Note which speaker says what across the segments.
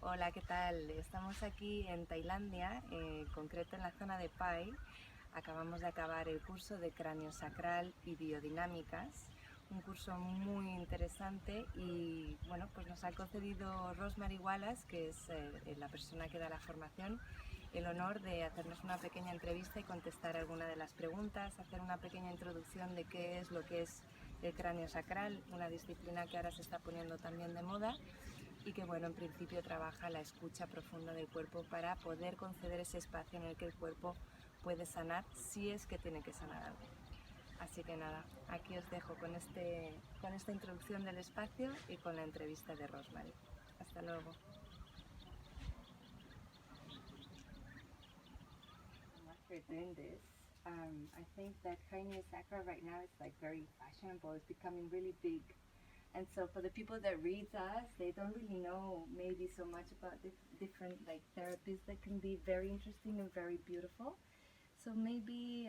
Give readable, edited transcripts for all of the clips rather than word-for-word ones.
Speaker 1: Hola, ¿qué tal? Estamos aquí en Tailandia, en concreto en la zona de Pai. Acabamos de acabar el curso de Craneosacral y biodinámicas, un curso muy interesante y bueno, pues nos ha concedido Rosemary Wallace, que es la persona que da la formación, el honor de hacernos una pequeña entrevista y contestar alguna de las preguntas, hacer una pequeña introducción de qué es lo que es el craneosacral, una disciplina que ahora se está poniendo también de moda y que bueno, en principio trabaja la escucha profunda del cuerpo para poder conceder ese espacio en el que el cuerpo puede sanar si es que tiene que sanar algo. Así que nada, aquí os dejo con esta introducción del espacio y con la entrevista de Rosemary. Hasta luego. After doing this, I think that Craneosacral right now is like very fashionable. It's becoming really big. And so for the people that read us, they don't really know maybe so much about the different like therapies that can be very interesting and very beautiful. So maybe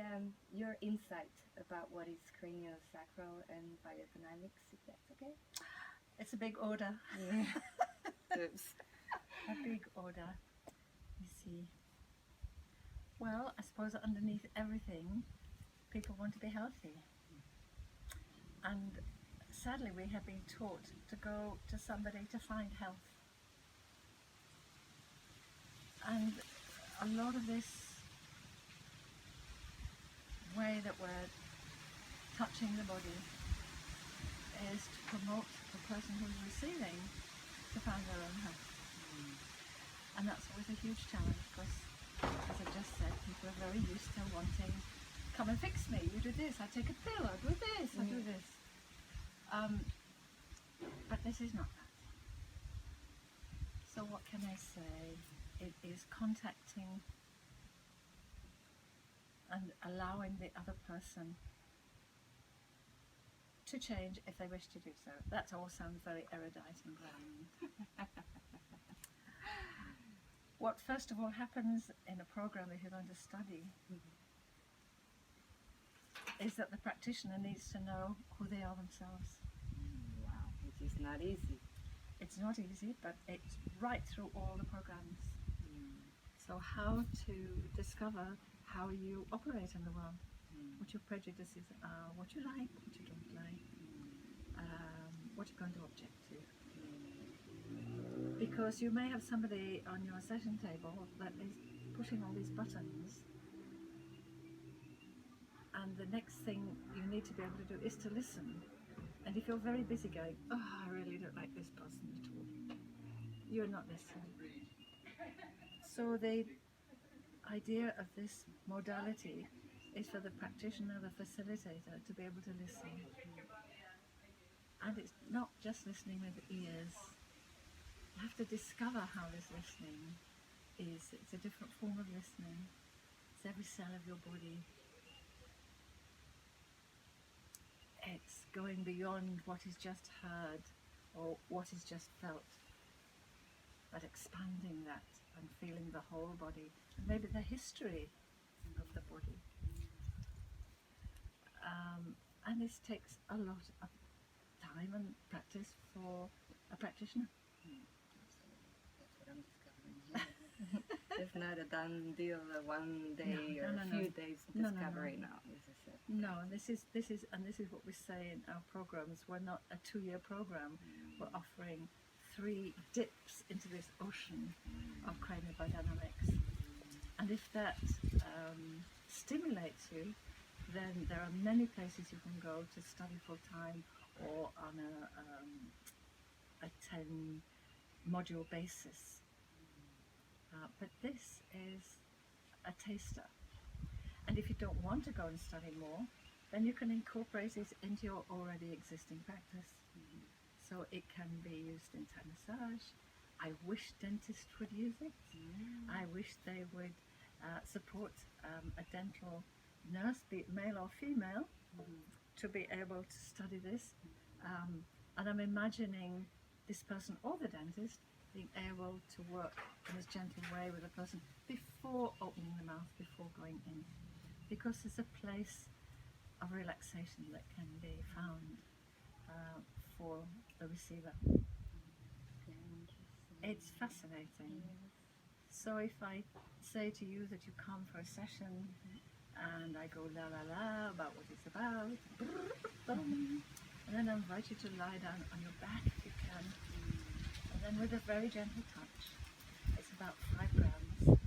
Speaker 1: your insight about what is craniosacral and biodynamics, if that's okay?
Speaker 2: It's a big order.
Speaker 1: Yeah.
Speaker 2: A big order, you see. Well, I suppose underneath everything, people want to be healthy. And sadly, we have been taught to go to somebody to find health. And a lot of this way that we're touching the body is to promote the person who's receiving to find their own health. And that's always a huge challenge because, as I just said, people are very used to wanting, come and fix me, you do this, I take a pill, I do this, I do this. But this is not that. So what can I say? It is contacting and allowing the other person to change if they wish to do so. That all sounds very erudite and grand. What first of all happens in a program if you're going to study is that the practitioner needs to know who they are themselves.
Speaker 1: Wow, which is not easy.
Speaker 2: It's not easy, but it's right through all the programs. So how to discover how you operate in the world, what your prejudices are, what you like, what you don't like, what you're going to object to. Because you may have somebody on your session table that is pushing all these buttons, and the next thing you need to be able to do is to listen. And if you're very busy going, oh, I really don't like this person at all, you're not listening. So the idea of this modality is for the practitioner, the facilitator, to be able to listen. And it's not just listening with the ears. You have to discover how this listening is. It's a different form of listening. It's every cell of your body. It's going beyond what is just heard or what is just felt, but expanding that and feeling the whole body, and maybe the history of the body. And this takes a lot of time and practice for a practitioner.
Speaker 1: That's what I'm discovering here. It's not a done deal, a one day or a few days discovery now. This is it.
Speaker 2: No, this is what we say in our programs. We're not a 2-year program. We're offering 3 dips into this ocean of craniobidynamics. And if that stimulates you, then there are many places you can go to study full time or on a 10 module basis. But this is a taster. And if you don't want to go and study more, then you can incorporate it into your already existing practice. So it can be used in Thai massage. I wish dentists would use it. I wish they would support a dental nurse, be it male or female, to be able to study this. And I'm imagining this person or the dentist being able to work in this gentle way with a person before opening the mouth, before going in. Because there's a place of relaxation that can be found for the receiver. it's fascinating. So if I say to you that you come for a session and I go la la la about what it's about, and then I invite you to lie down on your back if you can, and then with a very gentle touch, it's about 5 grams,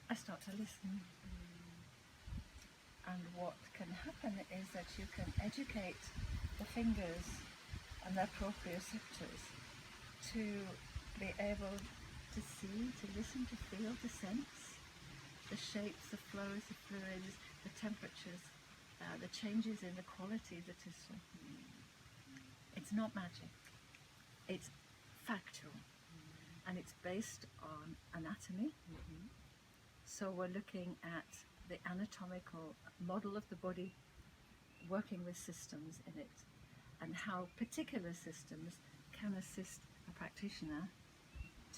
Speaker 2: I start to listen. And what can happen is that you can educate the fingers and their proprioceptors to be able to see, to listen, to feel, to sense the shapes, the flows, the fluids, the temperatures, the changes in the quality of the tissue. It's not magic, it's factual, and it's based on anatomy. So we're looking at the anatomical model of the body, working with systems in it, and how particular systems can assist a practitioner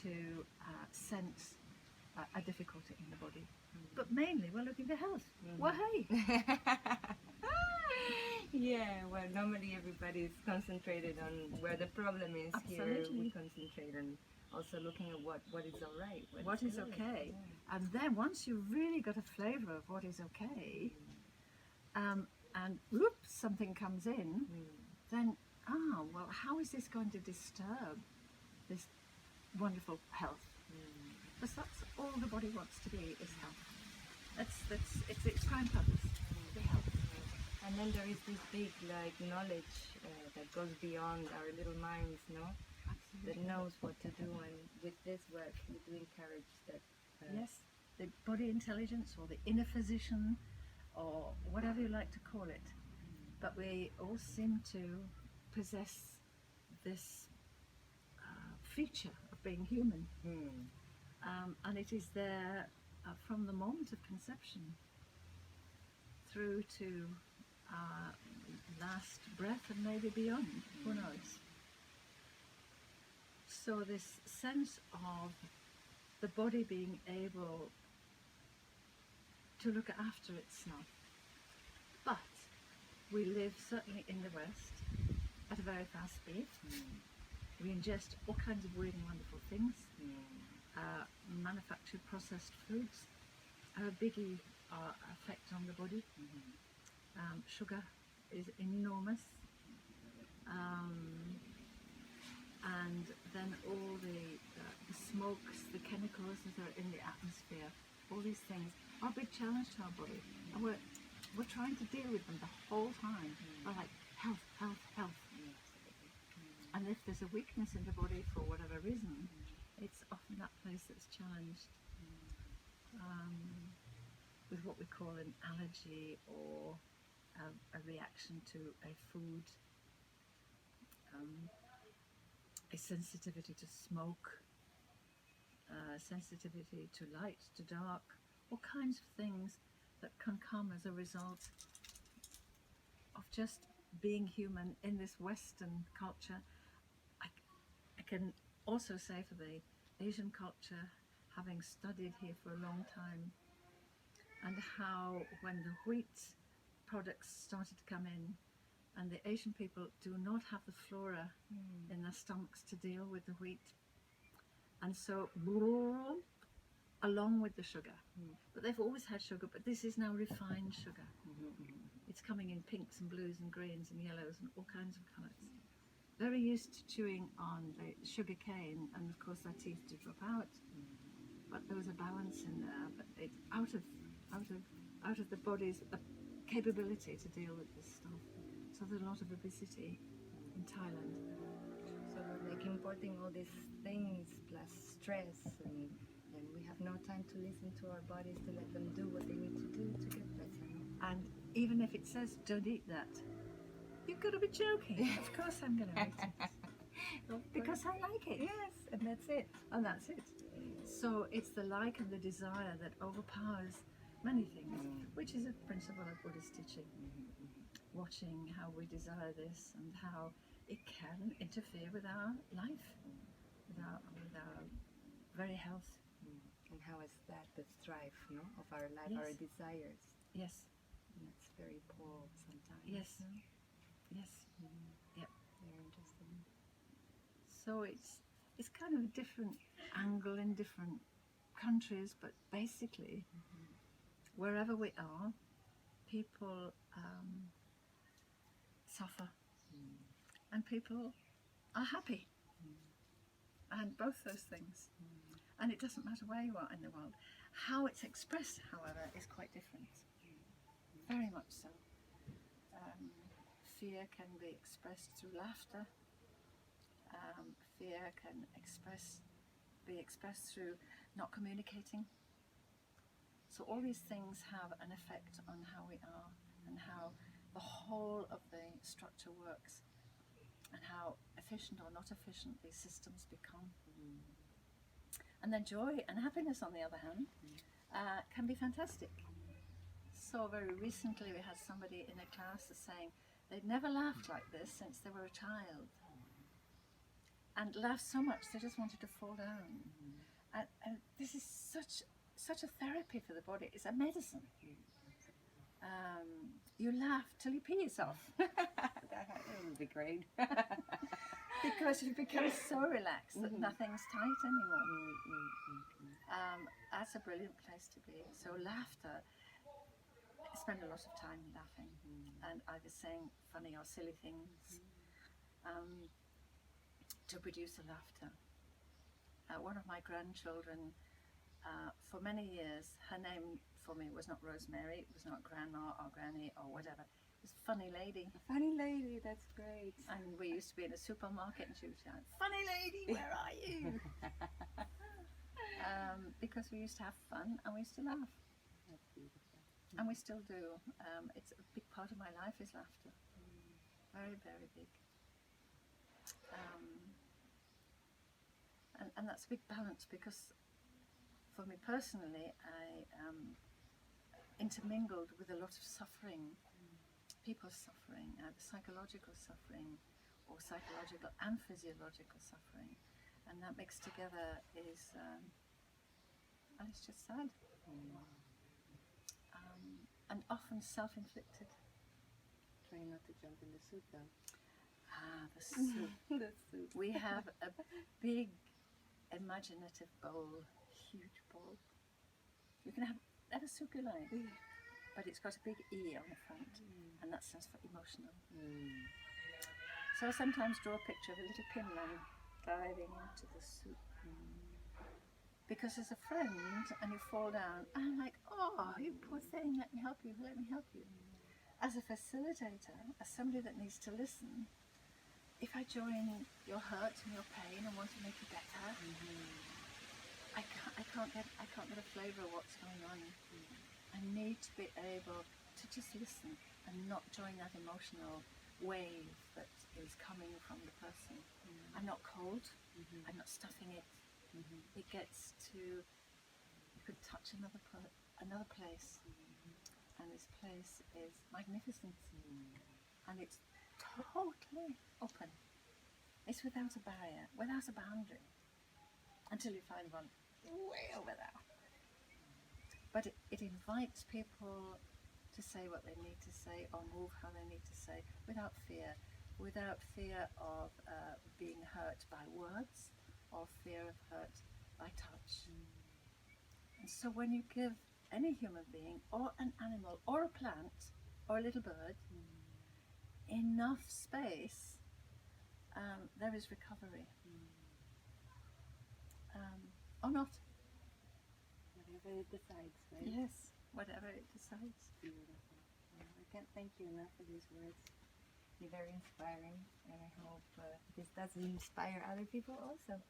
Speaker 2: to sense a difficulty in the body. But mainly we're looking for health. Well, hey!
Speaker 1: Yeah, well, normally everybody is concentrated on where the problem is.
Speaker 2: Absolutely.
Speaker 1: Here we concentrate on also looking at what is all right.
Speaker 2: What is
Speaker 1: good.
Speaker 2: okay.
Speaker 1: Yeah.
Speaker 2: And then once you've really got a flavour of what is okay, and whoops, something comes in, then, well, how is this going to disturb this wonderful health? Because that's all the body wants to be, is health. It's its prime purpose, the health.
Speaker 1: And then there is this big knowledge that goes beyond our little minds, no? That knows what to do, and with this work we do encourage that.
Speaker 2: Yes, the body intelligence, or the inner physician, or whatever you like to call it. But we all seem to possess this feature of being human, and it is there from the moment of conception through to last breath and maybe beyond, who knows. So this sense of the body being able to look after itself. But we live certainly in the West at a very fast speed. We ingest all kinds of weird and wonderful things. Manufactured processed foods have a biggie effect on the body. Sugar is enormous. And then all the smokes, the chemicals that are in the atmosphere, all these things are a big challenge to our body. And we're trying to deal with them the whole time. We're like, health, health, health. And if there's a weakness in the body for whatever reason, it's often that place that's challenged with what we call an allergy, or a reaction to a food, a sensitivity to smoke, sensitivity to light, to dark, all kinds of things that can come as a result of just being human in this Western culture. I can also say for the Asian culture, having studied here for a long time, and how when the wheat products started to come in, and the Asian people do not have the flora in their stomachs to deal with the wheat, and so along with the sugar. But they've always had sugar, but this is now refined sugar. It's coming in pinks and blues and greens and yellows and all kinds of colours. Very used to chewing on the sugar cane, and of course their teeth did drop out. But there was a balance in there, but it's out of the body's capability to deal with this stuff. So there's a lot of obesity in Thailand.
Speaker 1: So we're like importing all these things plus stress, and we have no time to listen to our bodies, to let them do what they need to do to get better.
Speaker 2: And even if it says don't eat that, you've got to be joking. Of course I'm going to eat it. Because I like it.
Speaker 1: Yes, and that's it.
Speaker 2: And that's it. So it's the like and the desire that overpowers many things, which is a principle of Buddhist teaching. Watching how we desire this and how it can interfere with our life, with our very health.
Speaker 1: And how is that the strife, no, of our life,
Speaker 2: Yes.
Speaker 1: our desires?
Speaker 2: Yes.
Speaker 1: And it's very poor sometimes.
Speaker 2: Yes.
Speaker 1: No?
Speaker 2: Yes. Yep.
Speaker 1: Very interesting.
Speaker 2: So it's kind of a different angle in different countries, but basically, wherever we are, people suffer and people are happy, and both those things. And it doesn't matter where you are in the world. How it's expressed, however, is quite different. Very much so. Fear can be expressed through laughter. Fear can be expressed through not communicating. So all these things have an effect on how we are and how the whole of the structure works and how efficient or not efficient these systems become. And then joy and happiness, on the other hand, can be fantastic. So very recently we had somebody in a class saying they'd never laughed like this since they were a child, and laughed so much they just wanted to fall down. And this is such a therapy for the body. It's a medicine. You laugh till you pee yourself.
Speaker 1: That would be great.
Speaker 2: Because you become so relaxed that nothing's tight anymore. That's a brilliant place to be. So laughter, I spend a lot of time laughing and either saying funny or silly things to produce a laughter. One of my grandchildren, for many years, her name for me was not Rosemary, it was not Grandma or Granny or whatever. It was Funny Lady.
Speaker 1: Funny Lady, that's great.
Speaker 2: And we used to be in a supermarket and she would shout, "Funny Lady, where are you?" Because we used to have fun and we used to laugh.
Speaker 1: That's beautiful.
Speaker 2: And we still do. It's a big part of my life is laughter. Very, very big. And that's a big balance, because for me personally, I intermingled with a lot of suffering, people's suffering, psychological suffering, or psychological and physiological suffering, and that mixed together is, and it's just sad, and often self-inflicted.
Speaker 1: Try not to jump in the soup though.
Speaker 2: The soup.
Speaker 1: The soup.
Speaker 2: We have a big imaginative bowl, huge bowl. You can have a soup you like, but it's got a big E on the front, and that stands for emotional. So I sometimes draw a picture of a little pinman diving into the soup. Because as a friend, and you fall down, and I'm like, "Oh, you poor thing, let me help you, let me help you." As a facilitator, as somebody that needs to listen, if I join your hurt and your pain and want to make you better, I can't get a flavour of what's going on. I need to be able to just listen and not join that emotional wave that is coming from the person. I'm not cold. I'm not stuffing it. It gets to, you could touch another place, and this place is magnificent, and it's totally open. It's without a barrier, without a boundary, until you find one way over there. But it invites people to say what they need to say or move how they need to say without fear of being hurt by words or fear of hurt by touch. And so when you give any human being or an animal or a plant or a little bird enough space, there is recovery. Or not.
Speaker 1: Whatever it decides, right?
Speaker 2: Yes, whatever it decides.
Speaker 1: Beautiful. I can't thank you enough for these words. You're very inspiring, and I hope this does inspire other people also.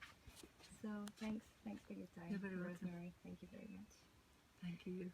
Speaker 1: So thanks for your time,
Speaker 2: You're very welcome.
Speaker 1: Rosemary. Thank you very much.
Speaker 2: Thank you.